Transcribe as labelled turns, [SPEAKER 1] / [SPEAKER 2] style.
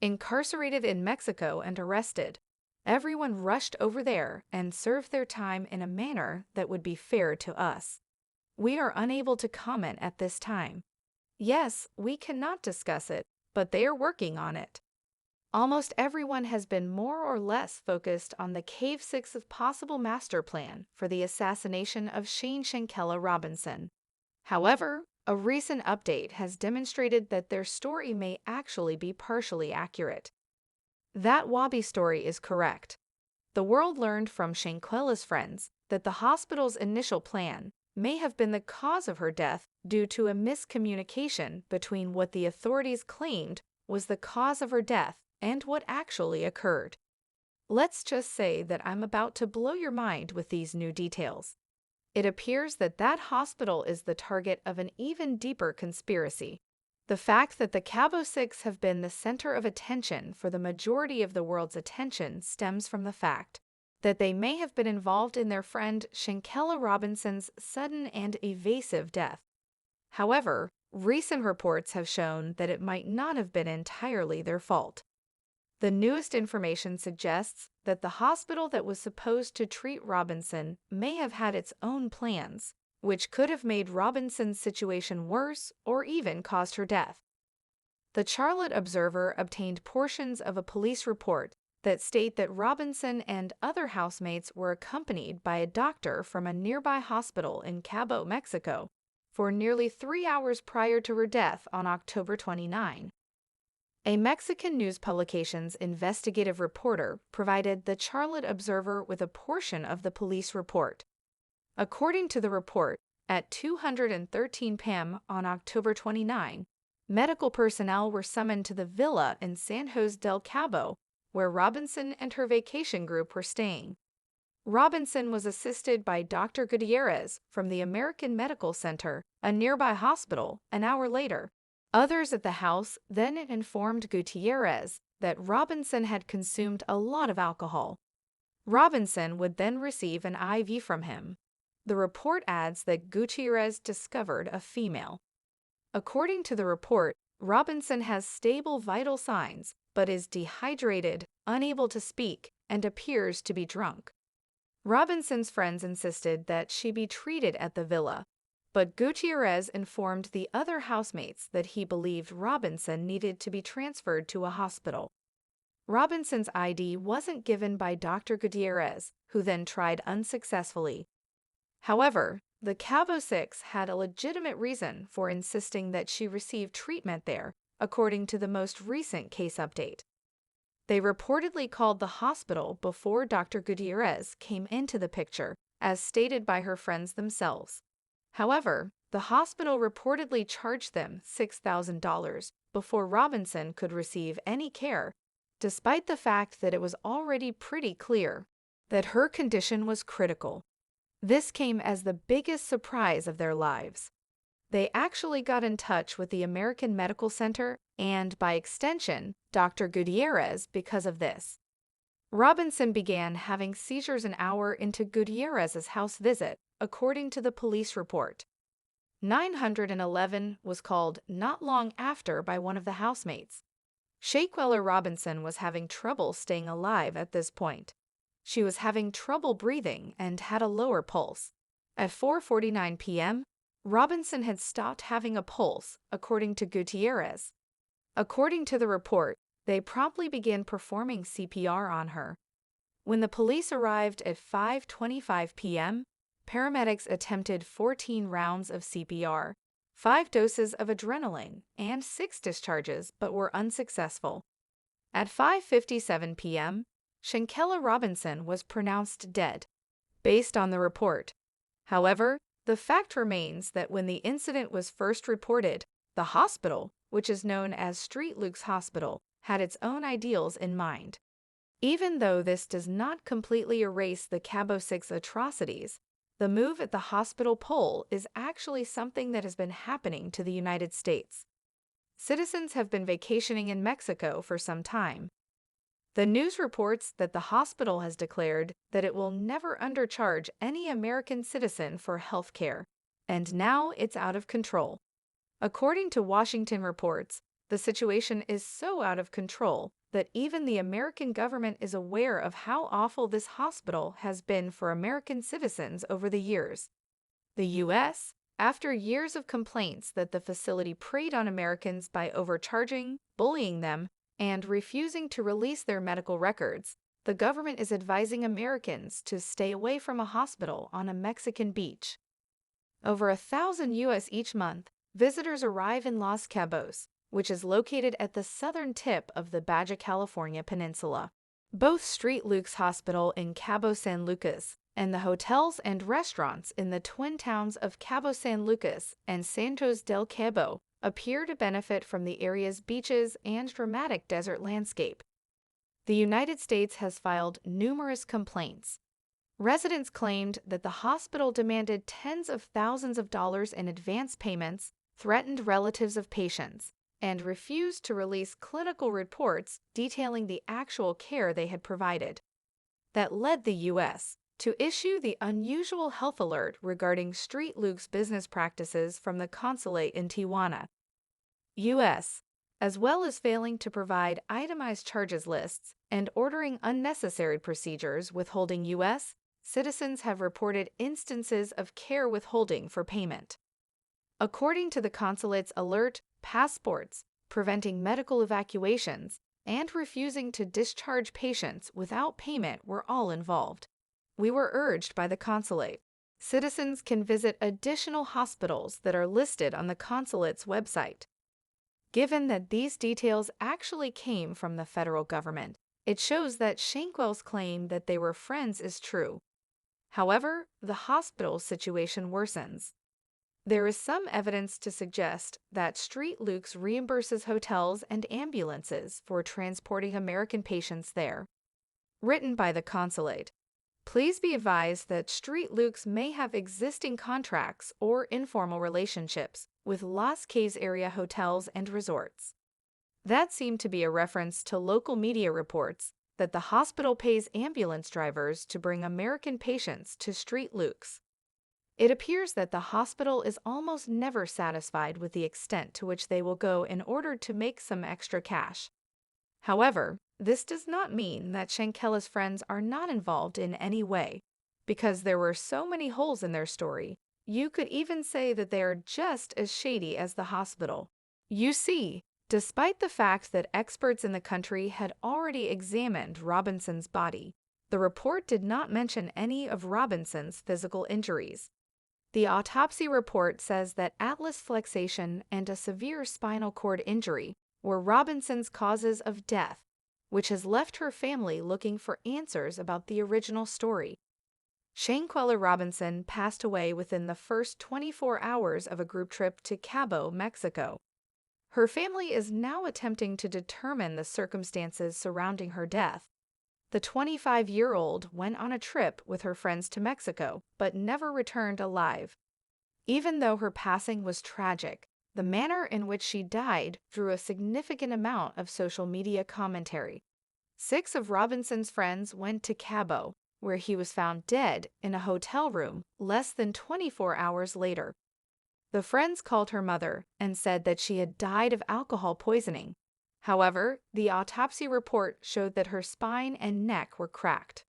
[SPEAKER 1] Incarcerated in Mexico and arrested. Everyone rushed over there and served their time in a manner that would be fair to us. We are unable to comment at this time. Yes, we cannot discuss it, but they are working on it. Almost everyone has been more or less focused on the Cave 6 of possible master plan for the assassination of Shanquella Robinson. However, a recent update has demonstrated that their story may actually be partially accurate. That Wabi story is correct. The world learned from Shanquella's friends that the hospital's initial plan may have been the cause of her death due to a miscommunication between what the authorities claimed was the cause of her death and what actually occurred. Let's just say that I'm about to blow your mind with these new details. It appears that that hospital is the target of an even deeper conspiracy. The fact that the Cabo Six have been the center of attention for the majority of the world's attention stems from the fact that they may have been involved in their friend Shanquella Robinson's sudden and evasive death. However, recent reports have shown that it might not have been entirely their fault. The newest information suggests that the hospital that was supposed to treat Robinson may have had its own plans, which could have made Robinson's situation worse or even caused her death. The Charlotte Observer obtained portions of a police report that state that Robinson and other housemates were accompanied by a doctor from a nearby hospital in Cabo, Mexico, for nearly 3 hours prior to her death on October 29. A Mexican news publication's investigative reporter provided the Charlotte Observer with a portion of the police report. According to the report, at 2:13 p.m. on October 29, medical personnel were summoned to the villa in San Jose del Cabo, where Robinson and her vacation group were staying. Robinson was assisted by Dr. Gutierrez from the American Medical Center, a nearby hospital, an hour later. Others at the house then informed Gutierrez that Robinson had consumed a lot of alcohol. Robinson would then receive an IV from him. The report adds that Gutierrez discovered a female. According to the report, Robinson has stable vital signs but is dehydrated, unable to speak, and appears to be drunk. Robinson's friends insisted that she be treated at the villa, but Gutierrez informed the other housemates that he believed Robinson needed to be transferred to a hospital. Robinson's ID wasn't given by Dr. Gutierrez, who then tried unsuccessfully. However, the Cabo Six had a legitimate reason for insisting that she receive treatment there, according to the most recent case update. They reportedly called the hospital before Dr. Gutierrez came into the picture, as stated by her friends themselves. However, the hospital reportedly charged them $6,000 before Robinson could receive any care, despite the fact that it was already pretty clear that her condition was critical. This came as the biggest surprise of their lives. They actually got in touch with the American Medical Center and, by extension, Dr. Gutierrez because of this. Robinson began having seizures an hour into Gutierrez's house visit, according to the police report. 911 was called not long after by one of the housemates. Shanquella Robinson was having trouble staying alive at this point. She was having trouble breathing and had a lower pulse. At 4:49 p.m., Robinson had stopped having a pulse, according to Gutierrez. According to the report, they promptly began performing CPR on her. When the police arrived at 5:25 p.m., paramedics attempted 14 rounds of CPR, 5 doses of adrenaline, and 6 discharges, but were unsuccessful. At 5:57 p.m., Shanquella Robinson was pronounced dead, based on the report. However, the fact remains that when the incident was first reported, the hospital, which is known as Street Luke's Hospital, had its own ideals in mind. Even though this does not completely erase the Cabo Six atrocities, the move at the hospital pole is actually something that has been happening to the United States. Citizens have been vacationing in Mexico for some time. The news reports that the hospital has declared that it will never undercharge any American citizen for health care, and now it's out of control. According to Washington reports, The situation is so out of control that even the American government is aware of how awful this hospital has been for American citizens over the years. The U.S., after years of complaints that the facility preyed on Americans by overcharging, bullying them, and refusing to release their medical records, the government is advising Americans to stay away from a hospital on a Mexican beach. Over 1,000 U.S. each month, visitors arrive in Los Cabos, which is located at the southern tip of the Baja California Peninsula. Both Street Luke's Hospital in Cabo San Lucas and the hotels and restaurants in the twin towns of Cabo San Lucas and Santos del Cabo appear to benefit from the area's beaches and dramatic desert landscape. The United States has filed numerous complaints. Residents claimed that the hospital demanded tens of thousands of dollars in advance payments, threatened relatives of patients, and refused to release clinical reports detailing the actual care they had provided. That led the U.S. to issue the unusual health alert regarding Street Luke's business practices from the consulate in Tijuana. U.S., as well as failing to provide itemized charges lists and ordering unnecessary procedures withholding U.S. citizens have reported instances of care withholding for payment. According to the consulate's alert, passports, preventing medical evacuations, and refusing to discharge patients without payment were all involved. We were urged by the consulate. Citizens can visit additional hospitals that are listed on the consulate's website. Given that these details actually came from the federal government, it shows that Shanquella's claim that they were friends is true. However, the hospital's situation worsens. There is some evidence to suggest that Street Luke's reimburses hotels and ambulances for transporting American patients there. Written by the consulate. Please be advised that Street Luke's may have existing contracts or informal relationships with Las Cayes area hotels and resorts. That seemed to be a reference to local media reports that the hospital pays ambulance drivers to bring American patients to Street Luke's. It appears that the hospital is almost never satisfied with the extent to which they will go in order to make some extra cash. However, this does not mean that Shanquella's friends are not involved in any way. Because there were so many holes in their story, you could even say that they are just as shady as the hospital. You see, despite the fact that experts in the country had already examined Robinson's body, the report did not mention any of Robinson's physical injuries. The autopsy report says that atlas flexation and a severe spinal cord injury were Robinson's causes of death, which has left her family looking for answers about the original story. Shanquella Robinson passed away within the first 24 hours of a group trip to Cabo, Mexico. Her family is now attempting to determine the circumstances surrounding her death. The 25-year-old went on a trip with her friends to Mexico, but never returned alive. Even though her passing was tragic, the manner in which she died drew a significant amount of social media commentary. 6 of Robinson's friends went to Cabo, where he was found dead in a hotel room less than 24 hours later. The friends called her mother and said that she had died of alcohol poisoning. However, the autopsy report showed that her spine and neck were cracked.